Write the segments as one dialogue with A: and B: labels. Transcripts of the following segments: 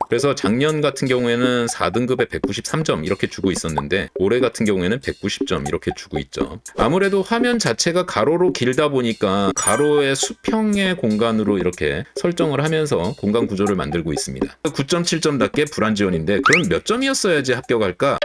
A: 그래서 작년 같은 경우에는 4등급에 193점 이렇게 주고 있었는데 올해 같은 경우에는 190점 이렇게 주고 있죠. 아무래도 화면 자체가 가로로 길다 보니까 가로의 수평의 공간으로 이렇게 설정을 하면서 공간 구조를 만들고 있습니다. 9.7점답게 불안지원인데 그럼 몇 점이었어야지 합격할까?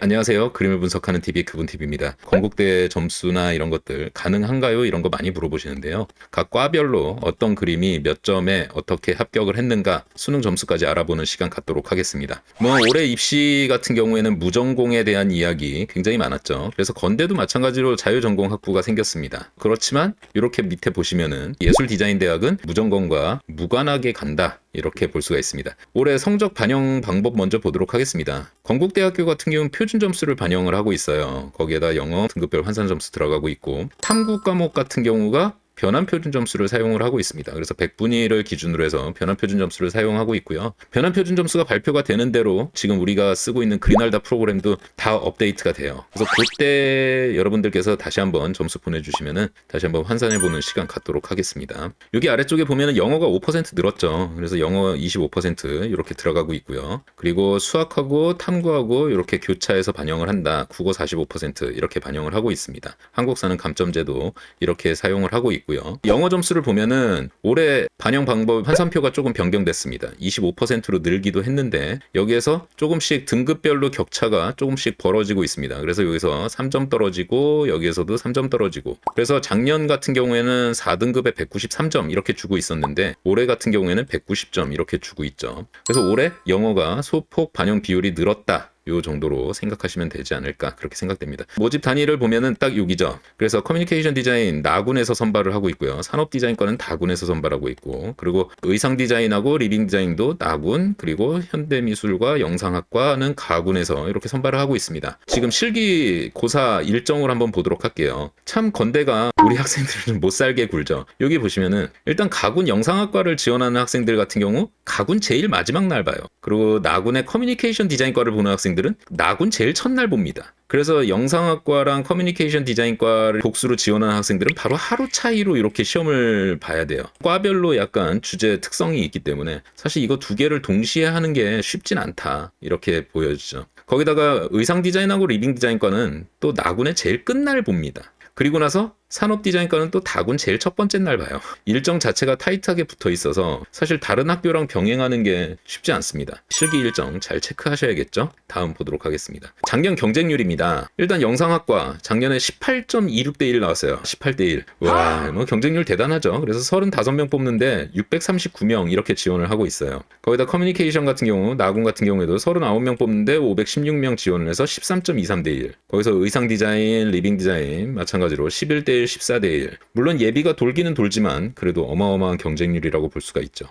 A: 안녕하세요. 그림을 분석하는 TV 그분TV입니다. 건국대 점수나 이런 것들 가능한가요? 이런 거 많이 물어보시는데요. 각 과별로 어떤 그림이 몇 점에 어떻게 합격을 했는가 수능 점수까지 알아보는 시간 갖도록 하겠습니다. 올해 입시 같은 경우에는 무전공에 대한 이야기 굉장히 많았죠. 그래서 건대도 마찬가지로 자유전공학부가 생겼습니다. 그렇지만 이렇게 밑에 보시면은 예술디자인대학은 무전공과 무관하게 간다. 이렇게 볼 수가 있습니다. 올해 성적 반영 방법 먼저 보도록 하겠습니다. 건국대학교 같은 경우는 표준 점수를 반영을 하고 있어요. 거기에다 영어 등급별 환산 점수 들어가고 있고 탐구 과목 같은 경우가 변환 표준 점수를 사용을 하고 있습니다. 그래서 100분위를 기준으로 해서 변환 표준 점수를 사용하고 있고요. 변환 표준 점수가 발표가 되는 대로 지금 우리가 쓰고 있는 그리날다 프로그램도 다 업데이트가 돼요. 그래서 그때 여러분들께서 다시 한번 점수 보내주시면은 다시 한번 환산해보는 시간 갖도록 하겠습니다. 여기 아래쪽에 보면은 영어가 5% 늘었죠. 그래서 영어 25% 이렇게 들어가고 있고요. 그리고 수학하고 탐구하고 이렇게 교차해서 반영을 한다. 국어 45% 이렇게 반영을 하고 있습니다. 한국사는 감점제도 이렇게 사용을 하고 있고요. 영어 점수를 보면은 올해 반영 방법 환산표가 조금 변경됐습니다. 25%로 늘기도 했는데 여기에서 조금씩 등급별로 격차가 조금씩 벌어지고 있습니다. 그래서 여기서 3점 떨어지고 여기에서도 3점 떨어지고 그래서 작년 같은 경우에는 4등급에 193점 이렇게 주고 있었는데 올해 같은 경우에는 190점 이렇게 주고 있죠. 그래서 올해 영어가 소폭 반영 비율이 늘었다. 요 정도로 생각하시면 되지 않을까 그렇게 생각됩니다. 모집 단위를 보면은 딱 여기죠. 그래서 커뮤니케이션 디자인 나군에서 선발을 하고 있고요. 산업 디자인과는 다군에서 선발하고 있고 그리고 의상 디자인하고 리빙 디자인도 나군 그리고 현대미술과 영상학과는 가군에서 이렇게 선발을 하고 있습니다. 지금 실기 고사 일정을 한번 보도록 할게요. 참 건대가 우리 학생들을 못 살게 굴죠. 여기 보시면은 일단 가군 영상학과를 지원하는 학생들 같은 경우 가군 제일 마지막 날 봐요. 그리고 나군의 커뮤니케이션 디자인과를 보는 학생들은 나군 제일 첫날 봅니다. 그래서 영상학과랑 커뮤니케이션 디자인과를 복수로 지원하는 학생들은 바로 하루 차이로 이렇게 시험을 봐야 돼요. 과별로 약간 주제 특성이 있기 때문에 사실 이거 두 개를 동시에 하는 게 쉽진 않다. 이렇게 보여지죠. 거기다가 의상 디자인하고 리빙 디자인과는 또 나군의 제일 끝날 봅니다. 그리고 나서 산업 디자인과는 또 다군 제일 첫 번째 날 봐요. 일정 자체가 타이트하게 붙어 있어서 사실 다른 학교랑 병행하는 게 쉽지 않습니다. 실기 일정 잘 체크하셔야겠죠? 다음 보도록 하겠습니다. 작년 경쟁률입니다. 일단 영상학과 작년에 18.26대 1 나왔어요. 18대 1. 와, 경쟁률 대단하죠. 그래서 35명 뽑는데 639명 이렇게 지원을 하고 있어요. 거기다 커뮤니케이션 같은 경우 나군 같은 경우에도 39명 뽑는데 516명 지원을 해서 13.23대 1. 거기서 의상 디자인, 리빙 디자인 마찬가지로 11대 1, 14대 1. 물론 예비가 돌기는 돌지만 그래도 어마어마한 경쟁률이라고 볼 수가 있죠.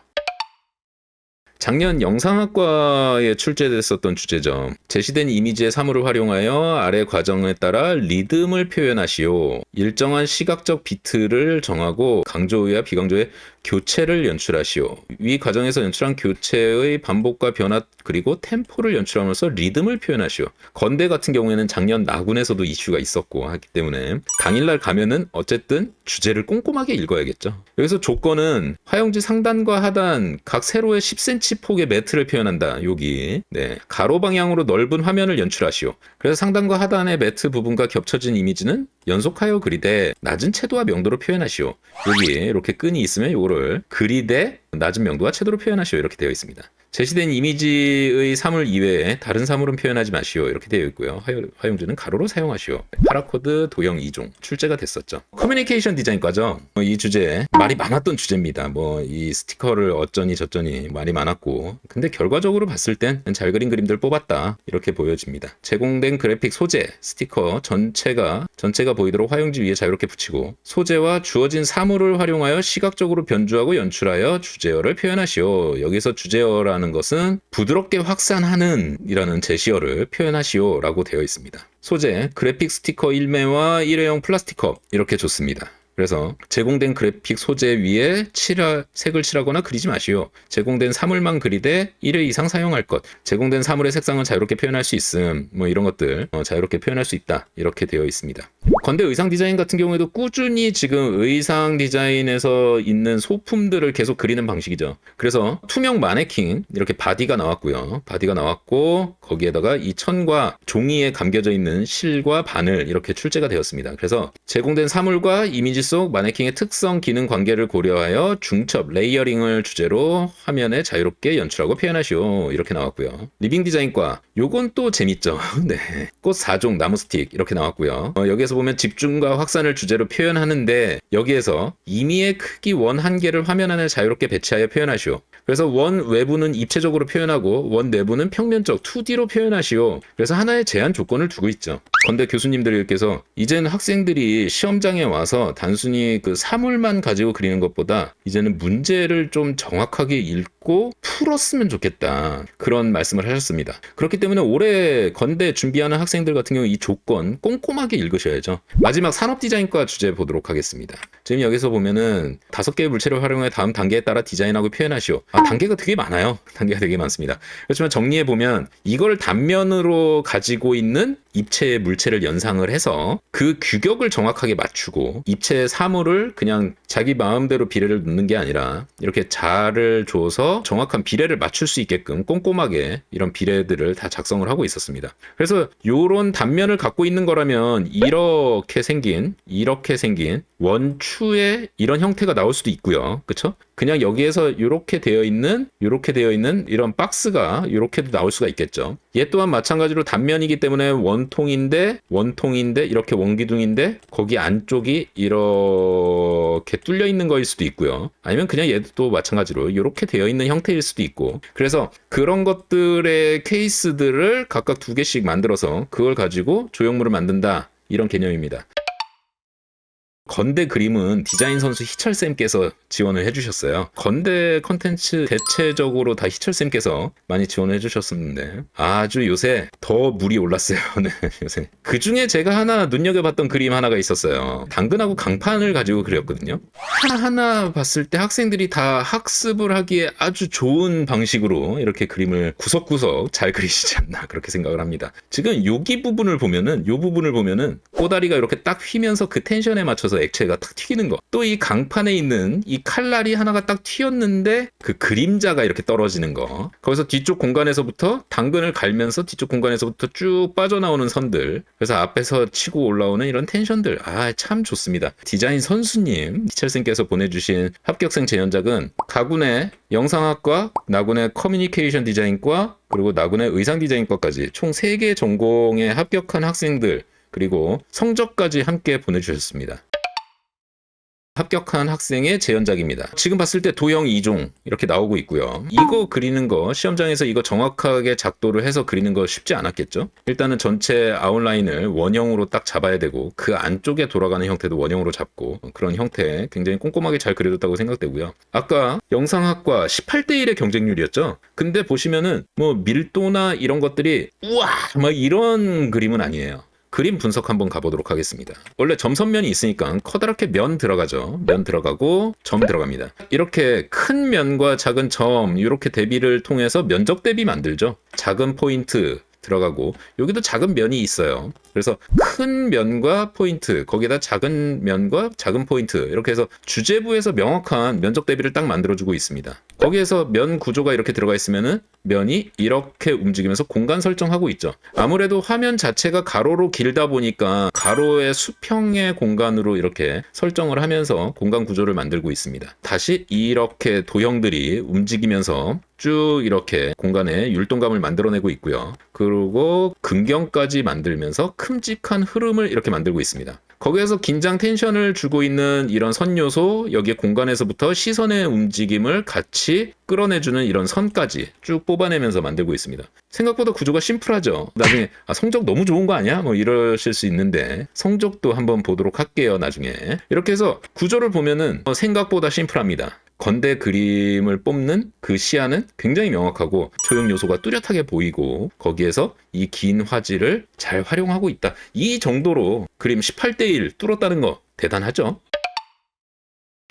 A: 작년 영상학과에 출제됐었던 주제점. 제시된 이미지의 사물을 활용하여 아래 과정에 따라 리듬을 표현하시오. 일정한 시각적 비트를 정하고 강조의 비강조의 교체를 연출하시오. 위 과정에서 연출한 교체의 반복과 변화 그리고 템포를 연출하면서 리듬을 표현하시오. 건대 같은 경우에는 작년 나군에서도 이슈가 있었고 하기 때문에 당일날 가면은 어쨌든 주제를 꼼꼼하게 읽어야겠죠. 여기서 조건은 화용지 상단과 하단 각 세로의 10cm 폭의 매트를 표현한다. 여기 가로 방향으로 넓은 화면을 연출하시오. 그래서 상단과 하단의 매트 부분과 겹쳐진 이미지는 연속하여 그리되 낮은 채도와 명도로 표현하시오. 여기 이렇게 끈이 있으면 이거를 그리되 낮은 명도와 채도로 표현하시오. 이렇게 되어 있습니다. 제시된 이미지의 사물 이외에 다른 사물은 표현하지 마시오. 이렇게 되어 있고요. 화용지는 가로로 사용하시오. 파라코드 도형 2종 출제가 됐었죠. 커뮤니케이션 디자인과죠. 이 주제 말이 많았던 주제입니다. 이 스티커를 어쩌니 저쩌니 말이 많았고 근데 결과적으로 봤을 땐 잘 그린 그림들 뽑았다. 이렇게 보여집니다. 제공된 그래픽 소재 스티커 전체가 보이도록 화용지 위에 자유롭게 붙이고 소재와 주어진 사물을 활용하여 시각적으로 변주하고 연출하여 주제어를 표현하시오. 여기서 주제어라는 것은 부드럽게 확산하는 이라는 제시어를 표현하시오 라고 되어 있습니다. 소재, 그래픽 스티커 1매와 일회용 플라스틱 컵 이렇게 줬습니다. 그래서 제공된 그래픽 소재 위에 색을 칠하거나 그리지 마시오. 제공된 사물만 그리되 1회 이상 사용할 것. 제공된 사물의 색상은 자유롭게 표현할 수 있음. 이런 것들 자유롭게 표현할 수 있다. 이렇게 되어 있습니다. 건대 의상 디자인 같은 경우에도 꾸준히 지금 의상 디자인에서 있는 소품들을 계속 그리는 방식이죠. 그래서 투명 마네킹 이렇게 바디가 나왔고요. 바디가 나왔고 거기에다가 이 천과 종이에 감겨져 있는 실과 바늘 이렇게 출제가 되었습니다. 그래서 제공된 사물과 이미지 속 마네킹의 특성, 기능, 관계를 고려하여 중첩, 레이어링을 주제로 화면에 자유롭게 연출하고 표현하시오. 이렇게 나왔고요. 리빙 디자인과 요건 또 재밌죠. 네. 꽃 4종, 나무 스틱 이렇게 나왔고요. 여기에서 보면 집중과 확산을 주제로 표현하는데 여기에서 임의의 크기 원 한 개를 화면 안에 자유롭게 배치하여 표현하시오. 그래서 원 외부는 입체적으로 표현하고 원 내부는 평면적 2D로 표현하시오. 그래서 하나의 제한 조건을 두고 있죠. 건대 교수님들께서 이제는 학생들이 시험장에 와서 단순히 그 사물만 가지고 그리는 것보다 이제는 문제를 좀 정확하게 읽고 풀었으면 좋겠다. 그런 말씀을 하셨습니다. 그렇기 때문에 올해 건대 준비하는 학생들 같은 경우 이 조건 꼼꼼하게 읽으셔야죠. 마지막 산업디자인과 주제 보도록 하겠습니다. 지금 여기서 보면은 5개의 물체를 활용해 다음 단계에 따라 디자인하고 표현하시오. 단계가 되게 많아요. 단계가 되게 많습니다. 그렇지만 정리해 보면 이걸 단면으로 가지고 있는 입체의 물체를 연상을 해서 그 규격을 정확하게 맞추고 입체의 사물을 그냥 자기 마음대로 비례를 넣는 게 아니라 이렇게 자를 줘서 정확한 비례를 맞출 수 있게끔 꼼꼼하게 이런 비례들을 다 작성을 하고 있었습니다. 그래서 이런 단면을 갖고 있는 거라면 이렇게 생긴 원추의 이런 형태가 나올 수도 있고요. 그렇죠? 그냥 여기에서 이렇게 되어 있는 이런 박스가 이렇게도 나올 수가 있겠죠. 얘 또한 마찬가지로 단면이기 때문에 원통인데 이렇게 원기둥인데 거기 안쪽이 이렇게 뚫려 있는 거일 수도 있고요. 아니면 그냥 얘도 또 마찬가지로 이렇게 되어 있는 형태일 수도 있고. 그래서 그런 것들의 케이스들을 각각 2개씩 만들어서 그걸 가지고 조형물을 만든다. 이런 개념입니다. 건대 그림은 디자인 선수 희철쌤께서 지원을 해주셨어요. 건대 컨텐츠 대체적으로 다 희철쌤께서 많이 지원을 해주셨었는데 아주 요새 더 물이 올랐어요. 네, 요새. 그 중에 제가 하나 눈여겨봤던 그림 하나가 있었어요. 당근하고 강판을 가지고 그렸거든요. 하나하나 봤을 때 학생들이 다 학습을 하기에 아주 좋은 방식으로 이렇게 그림을 구석구석 잘 그리시지 않나 그렇게 생각을 합니다. 지금 여기 부분을 보면은 꼬다리가 이렇게 딱 휘면서 그 텐션에 맞춰서 액체가 탁 튀기는 거. 또 이 강판에 있는 이 칼날이 하나가 딱 튀었는데 그 그림자가 이렇게 떨어지는 거. 거기서 뒤쪽 공간에서부터 당근을 갈면서 뒤쪽 공간에서부터 쭉 빠져나오는 선들. 그래서 앞에서 치고 올라오는 이런 텐션들. 참 좋습니다. 디자인 선수님 희철쌤께서 보내주신 합격생 재연작은 가군의 영상학과, 나군의 커뮤니케이션 디자인과, 그리고 나군의 의상 디자인과까지 총 3개 전공에 합격한 학생들 그리고 성적까지 함께 보내주셨습니다. 합격한 학생의 재연작입니다. 지금 봤을 때 도형 2종 이렇게 나오고 있고요. 이거 그리는 거 시험장에서 이거 정확하게 작도를 해서 그리는 거 쉽지 않았겠죠? 일단은 전체 아웃라인을 원형으로 딱 잡아야 되고 그 안쪽에 돌아가는 형태도 원형으로 잡고 그런 형태 굉장히 꼼꼼하게 잘 그려졌다고 생각되고요. 아까 영상학과 18대 1의 경쟁률이었죠? 근데 보시면은 뭐 밀도나 이런 것들이 우와 막 이런 그림은 아니에요. 그림 분석 한번 가보도록 하겠습니다. 원래 점선면이 있으니까 커다랗게 면 들어가죠. 면 들어가고 점 들어갑니다. 이렇게 큰 면과 작은 점 이렇게 대비를 통해서 면적 대비 만들죠. 작은 포인트 들어가고 여기도 작은 면이 있어요. 그래서 큰 면과 포인트 거기다 작은 면과 작은 포인트 이렇게 해서 주제부에서 명확한 면적 대비를 딱 만들어주고 있습니다. 거기에서 면 구조가 이렇게 들어가 있으면은 면이 이렇게 움직이면서 공간 설정하고 있죠. 아무래도 화면 자체가 가로로 길다 보니까 가로의 수평의 공간으로 이렇게 설정을 하면서 공간 구조를 만들고 있습니다. 다시 이렇게 도형들이 움직이면서 쭉 이렇게 공간에 율동감을 만들어내고 있고요. 그리고 근경까지 만들면서 큼직한 흐름을 이렇게 만들고 있습니다. 거기에서 긴장 텐션을 주고 있는 이런 선 요소, 여기에 공간에서부터 시선의 움직임을 같이 끌어내주는 이런 선까지 쭉 뽑아내면서 만들고 있습니다. 생각보다 구조가 심플하죠. 나중에 성적 너무 좋은 거 아니야? 뭐 이러실 수 있는데 성적도 한번 보도록 할게요. 나중에. 이렇게 해서 구조를 보면은 생각보다 심플합니다. 건대 그림을 뽑는 그 시야는 굉장히 명확하고 조형 요소가 뚜렷하게 보이고 거기에서 이 긴 화질을 잘 활용하고 있다. 이 정도로 그림 18대 1 뚫었다는 거 대단하죠?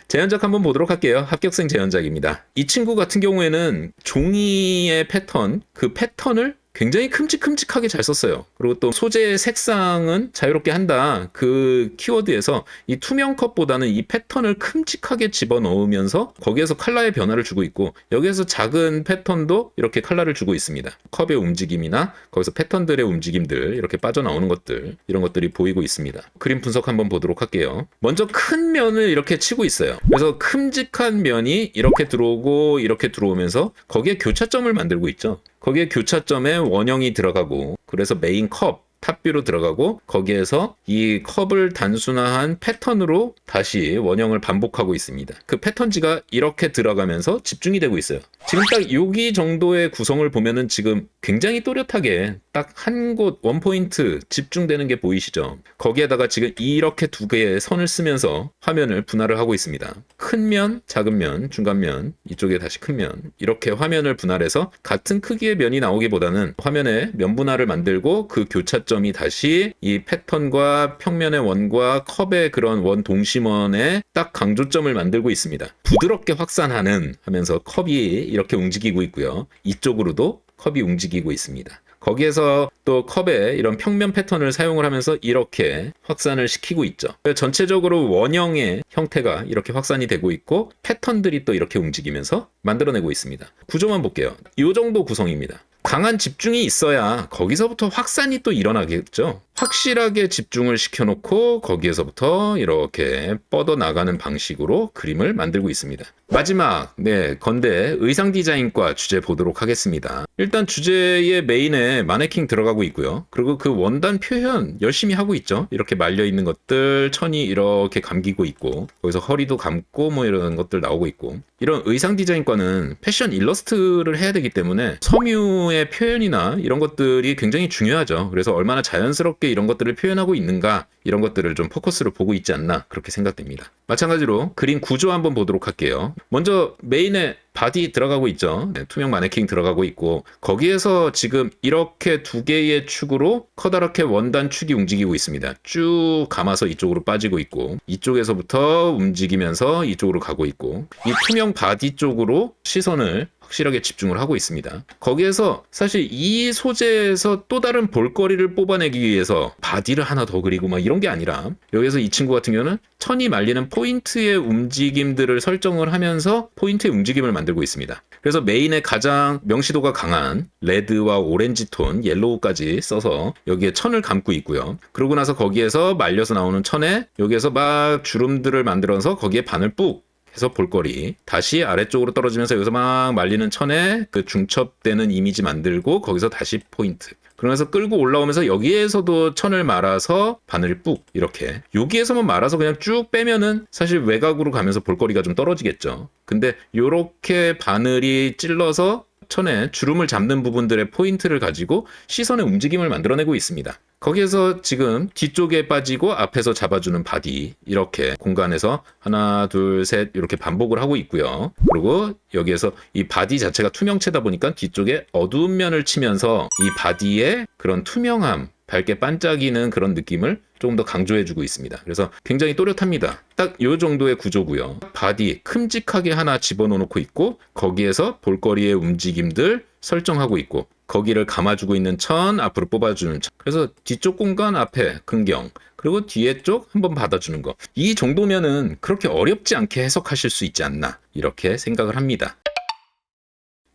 A: 재연작 한번 보도록 할게요. 합격생 재연작입니다. 이 친구 같은 경우에는 종이의 패턴, 그 패턴을 굉장히 큼직큼직하게 잘 썼어요. 그리고 또 소재의 색상은 자유롭게 한다. 그 키워드에서 이 투명 컵보다는 이 패턴을 큼직하게 집어넣으면서 거기에서 컬러의 변화를 주고 있고, 여기에서 작은 패턴도 이렇게 컬러를 주고 있습니다. 컵의 움직임이나 거기서 패턴들의 움직임들, 이렇게 빠져나오는 것들, 이런 것들이 보이고 있습니다. 그림 분석 한번 보도록 할게요. 먼저 큰 면을 이렇게 치고 있어요. 그래서 큼직한 면이 이렇게 들어오고 이렇게 들어오면서 거기에 교차점을 만들고 있죠. 거기에 교차점에 원형이 들어가고, 그래서 메인 컵 탑뷰로 들어가고, 거기에서 이 컵을 단순화한 패턴으로 다시 원형을 반복하고 있습니다. 그 패턴지가 이렇게 들어가면서 집중이 되고 있어요. 지금 딱 여기 정도의 구성을 보면은 지금 굉장히 또렷하게 딱 한 곳 원포인트 집중되는 게 보이시죠? 거기에다가 지금 이렇게 두 개의 선을 쓰면서 화면을 분할을 하고 있습니다. 큰 면, 작은 면, 중간 면, 이쪽에 다시 큰 면, 이렇게 화면을 분할해서 같은 크기의 면이 나오기보다는 화면에 면 분할을 만들고, 그 교차점이 다시 이 패턴과 평면의 원과 컵의 그런 원 동심원에 딱 강조점을 만들고 있습니다. 부드럽게 확산하는 하면서 컵이 이렇게 움직이고 있고요. 이쪽으로도 컵이 움직이고 있습니다. 거기에서 또 컵에 이런 평면 패턴을 사용을 하면서 이렇게 확산을 시키고 있죠. 전체적으로 원형의 형태가 이렇게 확산이 되고 있고, 패턴들이 또 이렇게 움직이면서 만들어내고 있습니다. 구조만 볼게요. 이 정도 구성입니다. 강한 집중이 있어야 거기서부터 확산이 또 일어나겠죠. 확실하게 집중을 시켜놓고 거기에서부터 이렇게 뻗어나가는 방식으로 그림을 만들고 있습니다. 마지막, 건대 의상 디자인과 주제 보도록 하겠습니다. 일단 주제의 메인에 마네킹 들어가고 있고요. 그리고 그 원단 표현 열심히 하고 있죠. 이렇게 말려있는 것들, 천이 이렇게 감기고 있고, 거기서 허리도 감고 뭐 이런 것들 나오고 있고, 이런 의상 디자인과는 패션 일러스트를 해야 되기 때문에 섬유의 표현이나 이런 것들이 굉장히 중요하죠. 그래서 얼마나 자연스럽게 이런 것들을 표현하고 있는가, 이런 것들을 좀 포커스를 보고 있지 않나, 그렇게 생각됩니다. 마찬가지로 그림 구조 한번 보도록 할게요. 먼저 메인에 바디 들어가고 있죠. 투명 마네킹 들어가고 있고, 거기에서 지금 이렇게 두 개의 축으로 커다랗게 원단 축이 움직이고 있습니다. 쭉 감아서 이쪽으로 빠지고 있고, 이쪽에서부터 움직이면서 이쪽으로 가고 있고, 이 투명 바디 쪽으로 시선을 확실하게 집중을 하고 있습니다. 거기에서 사실 이 소재에서 또 다른 볼거리를 뽑아내기 위해서 바디를 하나 더 그리고 막 이런 게 아니라, 여기서 이 친구 같은 경우는 천이 말리는 포인트의 움직임들을 설정을 하면서 포인트의 움직임을 만들고 있습니다. 그래서 메인에 가장 명시도가 강한 레드와 오렌지 톤, 옐로우까지 써서 여기에 천을 감고 있고요. 그러고 나서 거기에서 말려서 나오는 천에 여기에서 막 주름들을 만들어서 거기에 바늘 뿍 해서 볼거리, 다시 아래쪽으로 떨어지면서 여기서 막 말리는 천에 그 중첩되는 이미지 만들고, 거기서 다시 포인트, 그러면서 끌고 올라오면서 여기에서도 천을 말아서 바늘 뿍, 이렇게 여기에서만 말아서 그냥 쭉 빼면은 사실 외곽으로 가면서 볼거리가 좀 떨어지겠죠. 근데 요렇게 바늘이 찔러서 천에 주름을 잡는 부분들의 포인트를 가지고 시선의 움직임을 만들어내고 있습니다. 거기에서 지금 뒤쪽에 빠지고 앞에서 잡아주는 바디, 이렇게 공간에서 하나 둘 셋 이렇게 반복을 하고 있고요. 그리고 여기에서 이 바디 자체가 투명체다 보니까 뒤쪽에 어두운 면을 치면서 이 바디의 그런 투명함, 밝게 반짝이는 그런 느낌을 조금 더 강조해주고 있습니다. 그래서 굉장히 또렷합니다. 딱 이 정도의 구조고요. 바디 큼직하게 하나 집어넣고 있고, 거기에서 볼거리의 움직임들 설정하고 있고, 거기를 감아주고 있는 천, 앞으로 뽑아주는 천. 그래서 뒤쪽 공간 앞에 근경, 그리고 뒤에 쪽 한번 받아주는 거. 이 정도면은 그렇게 어렵지 않게 해석하실 수 있지 않나, 이렇게 생각을 합니다.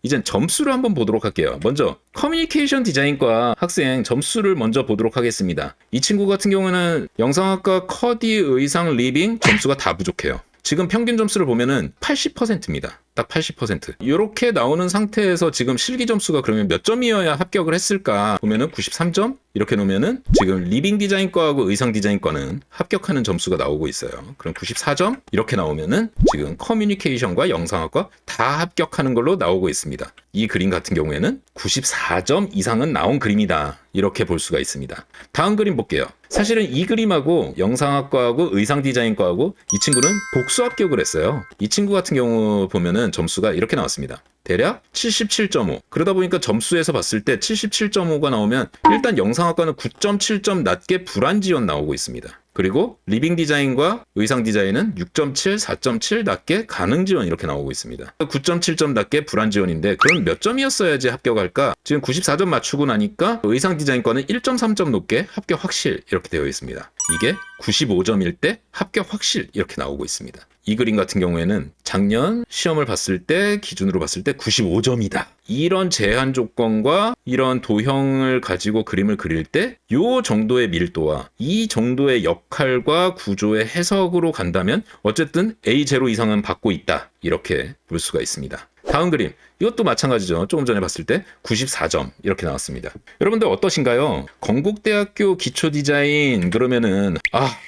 A: 이젠 점수를 한번 보도록 할게요. 먼저 커뮤니케이션 디자인과 학생 점수를 먼저 보도록 하겠습니다. 이 친구 같은 경우는 영상학과 커디 의상 리빙 점수가 다 부족해요. 지금 평균 점수를 보면은 80%입니다. 딱 80%. 이렇게 나오는 상태에서 지금 실기 점수가 그러면 몇 점이어야 합격을 했을까 보면은 93점? 이렇게 놓으면은 지금 리빙 디자인과하고 의상 디자인과는 합격하는 점수가 나오고 있어요. 그럼 94점? 이렇게 나오면은 지금 커뮤니케이션과 영상학과 다 합격하는 걸로 나오고 있습니다. 이 그림 같은 경우에는 94점 이상은 나온 그림이다, 이렇게 볼 수가 있습니다. 다음 그림 볼게요. 사실은 이 그림하고 영상학과하고 의상 디자인과하고 이 친구는 복수 합격을 했어요. 이 친구 같은 경우 보면은 점수가 이렇게 나왔습니다. 대략 77.5. 그러다 보니까 점수에서 봤을 때 77.5가 나오면 일단 영상학과는 9.7점 낮게 불안 지원 나오고 있습니다. 그리고 리빙 디자인과 의상 디자인은 6.7, 4.7 낮게 가능 지원 이렇게 나오고 있습니다. 9.7점 낮게 불안 지원인데 그럼 몇 점이었어야지 합격할까? 지금 94점 맞추고 나니까 의상 디자인과는 1.3점 높게 합격 확실 이렇게 되어 있습니다. 이게 95점일 때 합격 확실 이렇게 나오고 있습니다. 이 그림 같은 경우에는 작년 시험을 봤을 때 기준으로 봤을 때 95점이다. 이런 제한 조건과 이런 도형을 가지고 그림을 그릴 때 이 정도의 밀도와 이 정도의 역할과 구조의 해석으로 간다면 어쨌든 A0 이상은 받고 있다. 이렇게 볼 수가 있습니다. 다음 그림. 이것도 마찬가지죠. 조금 전에 봤을 때 94점 이렇게 나왔습니다. 여러분들 어떠신가요? 건국대학교 기초디자인 그러면은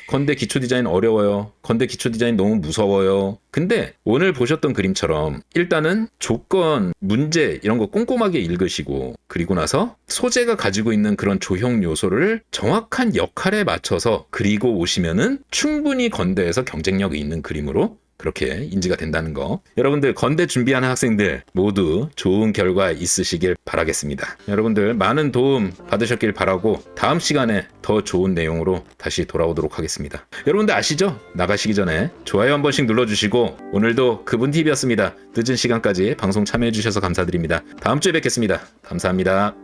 A: 건대 기초디자인 어려워요. 건대 기초디자인 너무 무서워요. 근데 오늘 보셨던 그림처럼 일단은 조건, 문제 이런 거 꼼꼼하게 읽으시고 그리고 나서 소재가 가지고 있는 그런 조형 요소를 정확한 역할에 맞춰서 그리고 오시면은 충분히 건대에서 경쟁력이 있는 그림으로 그렇게 인지가 된다는 거. 여러분들 건대 준비하는 학생들 모두 좋은 결과 있으시길 바라겠습니다. 여러분들 많은 도움 받으셨길 바라고 다음 시간에 더 좋은 내용으로 다시 돌아오도록 하겠습니다. 여러분들 아시죠? 나가시기 전에 좋아요 한 번씩 눌러주시고 오늘도 그분TV였습니다. 늦은 시간까지 방송 참여해주셔서 감사드립니다. 다음 주에 뵙겠습니다. 감사합니다.